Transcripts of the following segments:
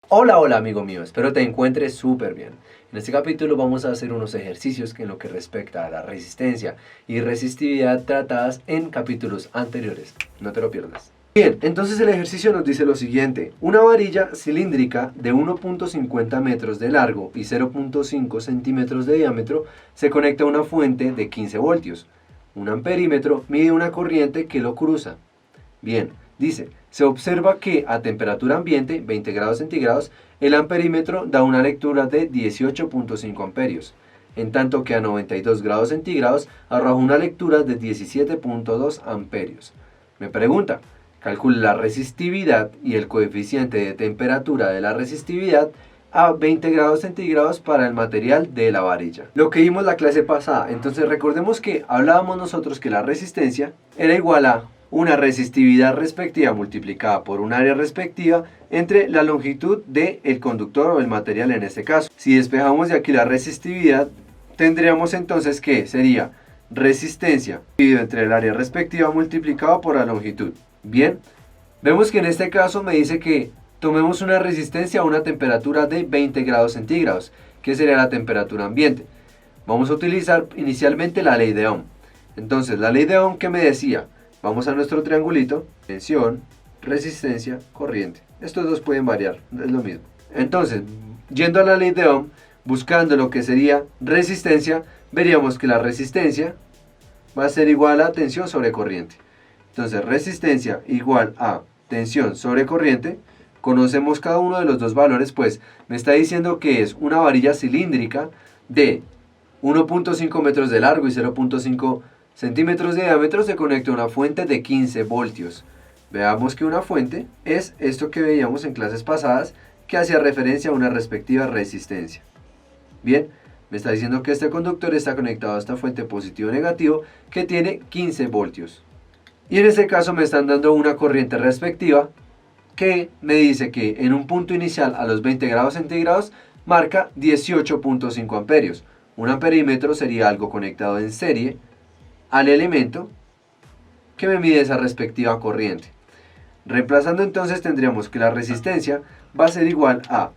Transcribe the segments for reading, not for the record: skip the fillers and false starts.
Hola, hola amigo mío, espero te encuentres súper bien. En este capítulo vamos a hacer unos ejercicios en lo que respecta a la resistencia y resistividad tratadas en capítulos anteriores. No te lo pierdas. Bien, entonces el ejercicio nos dice lo siguiente. Una varilla cilíndrica de 1.50 metros de largo y 0.5 centímetros de diámetro se conecta a una fuente de 15 voltios. Un amperímetro mide una corriente que lo cruza. Bien, dice, se observa que a temperatura ambiente, 20 grados centígrados, el amperímetro da una lectura de 18.5 amperios, en tanto que a 92 grados centígrados arroja una lectura de 17.2 amperios. Me pregunta, calcule la resistividad y el coeficiente de temperatura de la resistividad a 20 grados centígrados para el material de la varilla. Lo que vimos la clase pasada, entonces recordemos que hablábamos nosotros que la resistencia era igual a una resistividad respectiva multiplicada por un área respectiva entre la longitud del conductor o el material en este caso. Si despejamos de aquí la resistividad, tendríamos entonces que sería resistencia dividido entre el área respectiva multiplicado por la longitud. Bien, vemos que en este caso me dice que tomemos una resistencia a una temperatura de 20 grados centígrados, que sería la temperatura ambiente. Vamos a utilizar inicialmente la ley de Ohm. Entonces, la ley de Ohm, ¿qué me decía? Vamos a nuestro triangulito, tensión, resistencia, corriente. Estos dos pueden variar, es lo mismo. Entonces, yendo a la ley de Ohm, buscando lo que sería resistencia, veríamos que la resistencia va a ser igual a tensión sobre corriente. Entonces, resistencia igual a tensión sobre corriente. Conocemos cada uno de los dos valores, pues me está diciendo que es una varilla cilíndrica de 1.5 metros de largo y 0.5 centímetros de diámetro, se conecta a una fuente de 15 voltios. Veamos que una fuente es esto que veíamos en clases pasadas, que hacía referencia a una respectiva resistencia. Bien, me está diciendo que este conductor está conectado a esta fuente positivo o negativo que tiene 15 voltios. Y en este caso me están dando una corriente respectiva que me dice que en un punto inicial a los 20 grados centígrados marca 18.5 amperios. Un amperímetro sería algo conectado en serie al elemento que me mide esa respectiva corriente. Reemplazando entonces tendríamos que la resistencia va a ser igual a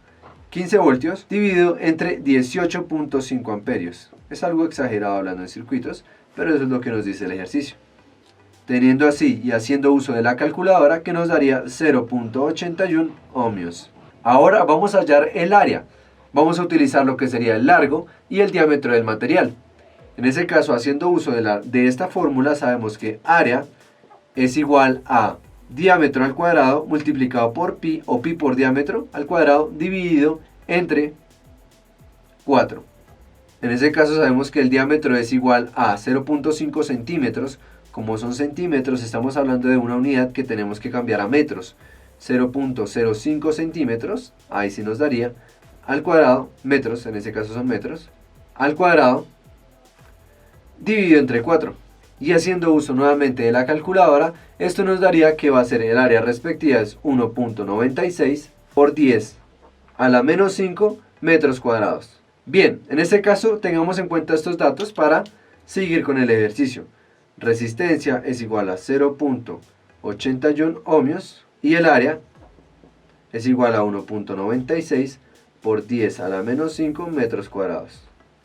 15 voltios dividido entre 18.5 amperios. Es algo exagerado hablando en circuitos, pero eso es lo que nos dice el ejercicio. Teniendo así y haciendo uso de la calculadora, que nos daría 0.81 ohmios. Ahora vamos a hallar el área. Vamos a utilizar lo que sería el largo y el diámetro del material. En ese caso, haciendo uso de esta fórmula, sabemos que área es igual a diámetro al cuadrado multiplicado por pi, o pi por diámetro al cuadrado, dividido entre 4. En ese caso sabemos que el diámetro es igual a 0.5 centímetros. Como son centímetros, estamos hablando de una unidad que tenemos que cambiar a metros. 0.05 centímetros, ahí sí nos daría, al cuadrado, metros, en ese caso son metros, al cuadrado, dividido entre 4. Y haciendo uso nuevamente de la calculadora, esto nos daría que va a ser el área respectiva es 1.96 por 10 a la menos 5 metros cuadrados. Bien, en este caso tengamos en cuenta estos datos para seguir con el ejercicio. Resistencia es igual a 0.81 ohmios y el área es igual a 1.96 por 10 a la menos 5 metros cuadrados.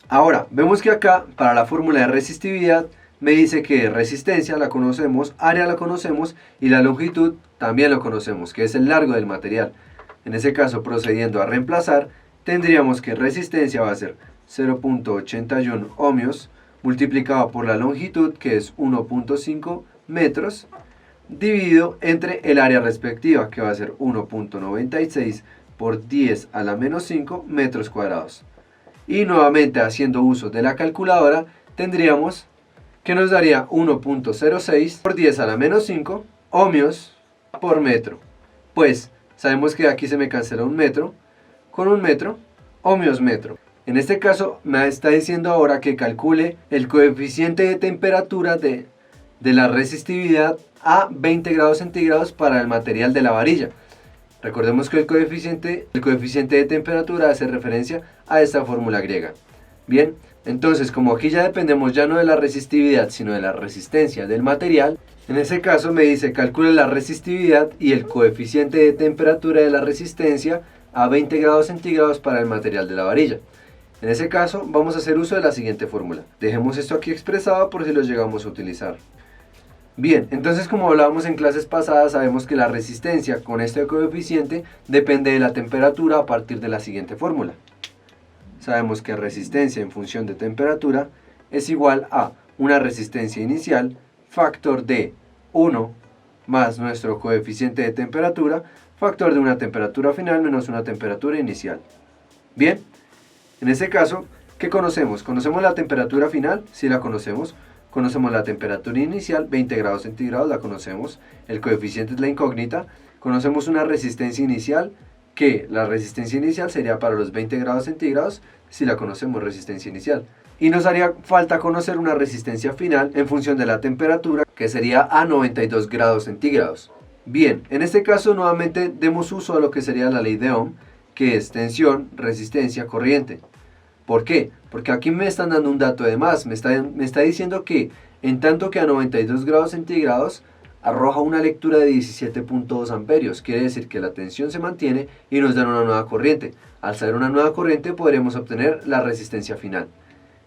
Ahora, vemos que acá, para la fórmula de resistividad, me dice que resistencia la conocemos, área la conocemos y la longitud también lo conocemos, que es el largo del material. En ese caso, procediendo a reemplazar, tendríamos que resistencia va a ser 0.81 ohmios multiplicado por la longitud, que es 1.5 metros, dividido entre el área respectiva, que va a ser 1.96 por 10 a la menos 5 metros cuadrados. Y nuevamente haciendo uso de la calculadora, tendríamos que nos daría 1.06 por 10 a la menos 5 ohmios por metro. Pues sabemos que aquí se me cancela un metro con un metro, ohmios metro. En este caso me está diciendo ahora que calcule el coeficiente de temperatura de la resistividad a 20 grados centígrados para el material de la varilla. Recordemos que el coeficiente de temperatura hace referencia a esta fórmula griega. Bien, entonces como aquí ya dependemos ya no de la resistividad sino de la resistencia del material, en ese caso me dice calcule la resistividad y el coeficiente de temperatura de la resistencia a 20 grados centígrados para el material de la varilla. En ese caso vamos a hacer uso de la siguiente fórmula. Dejemos esto aquí expresado por si lo llegamos a utilizar. Bien, entonces como hablábamos en clases pasadas, sabemos que la resistencia con este coeficiente depende de la temperatura a partir de la siguiente fórmula. Sabemos que resistencia en función de temperatura es igual a una resistencia inicial, factor de 1 más nuestro coeficiente de temperatura, factor de una temperatura final menos una temperatura inicial. Bien, en este caso, ¿qué conocemos? ¿Conocemos la temperatura final? Sí la conocemos. Conocemos la temperatura inicial, 20 grados centígrados, la conocemos. El coeficiente es la incógnita. Conocemos una resistencia inicial, que la resistencia inicial sería para los 20 grados centígrados, si la conocemos, resistencia inicial. Y nos haría falta conocer una resistencia final en función de la temperatura, que sería a 92 grados centígrados. Bien, en este caso nuevamente demos uso a lo que sería la ley de Ohm, que es tensión, resistencia, corriente. ¿Por qué? Porque aquí me están dando un dato de más, me está diciendo que en tanto que a 92 grados centígrados arroja una lectura de 17.2 amperios, quiere decir que la tensión se mantiene y nos dan una nueva corriente. Al saber una nueva corriente podremos obtener la resistencia final.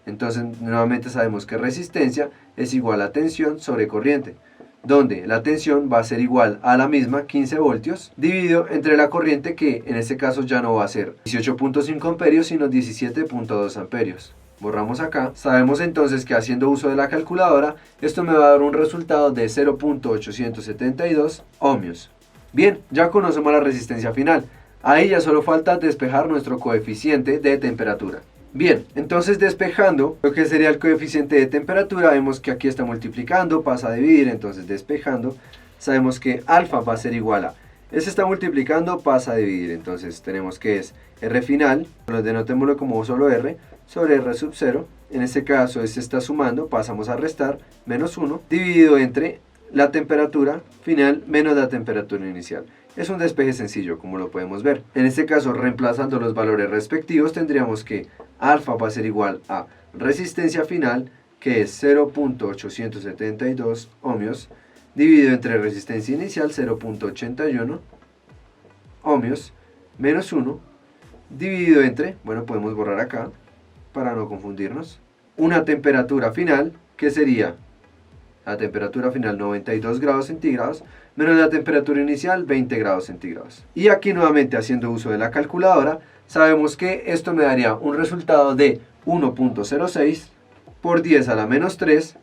Entonces nuevamente sabemos que resistencia es igual a tensión sobre corriente, donde la tensión va a ser igual a la misma, 15 voltios, dividido entre la corriente, que en este caso ya no va a ser 18.5 amperios, sino 17.2 amperios. Borramos acá. Sabemos entonces que haciendo uso de la calculadora, esto me va a dar un resultado de 0.872 ohmios. Bien, ya conocemos la resistencia final. Ahí ya solo falta despejar nuestro coeficiente de temperatura. Bien, entonces despejando lo que sería el coeficiente de temperatura, vemos que aquí está multiplicando, pasa a dividir, entonces despejando, sabemos que alfa va a ser igual a, este está multiplicando, pasa a dividir, entonces tenemos que es R final, denotémoslo como solo R, sobre R sub 0, en este caso este está sumando, pasamos a restar, menos 1, dividido entre la temperatura final menos la temperatura inicial. Es un despeje sencillo, como lo podemos ver. En este caso, reemplazando los valores respectivos, tendríamos que alfa va a ser igual a resistencia final, que es 0.872 ohmios, dividido entre resistencia inicial, 0.81 ohmios, menos 1, dividido entre, bueno, podemos borrar acá, para no confundirnos, una temperatura final, que sería la temperatura final 92 grados centígrados, menos la temperatura inicial 20 grados centígrados. Y aquí nuevamente haciendo uso de la calculadora, sabemos que esto me daría un resultado de 1.06 por 10 a la menos 3.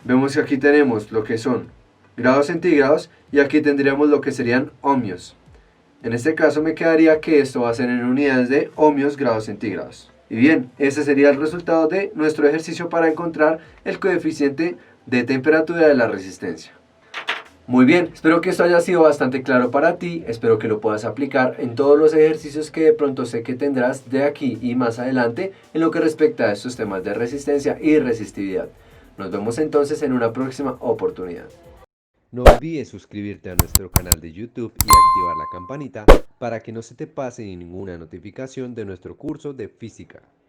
Vemos que aquí tenemos lo que son grados centígrados y aquí tendríamos lo que serían ohmios. En este caso me quedaría que esto va a ser en unidades de ohmios grados centígrados. Y bien, ese sería el resultado de nuestro ejercicio para encontrar el coeficiente de temperatura de la resistencia. Muy bien, espero que esto haya sido bastante claro para ti, espero que lo puedas aplicar en todos los ejercicios que de pronto sé que tendrás de aquí y más adelante en lo que respecta a estos temas de resistencia y resistividad. Nos vemos entonces en una próxima oportunidad. No olvides suscribirte a nuestro canal de YouTube y activar la campanita para que no se te pase ninguna notificación de nuestro curso de física.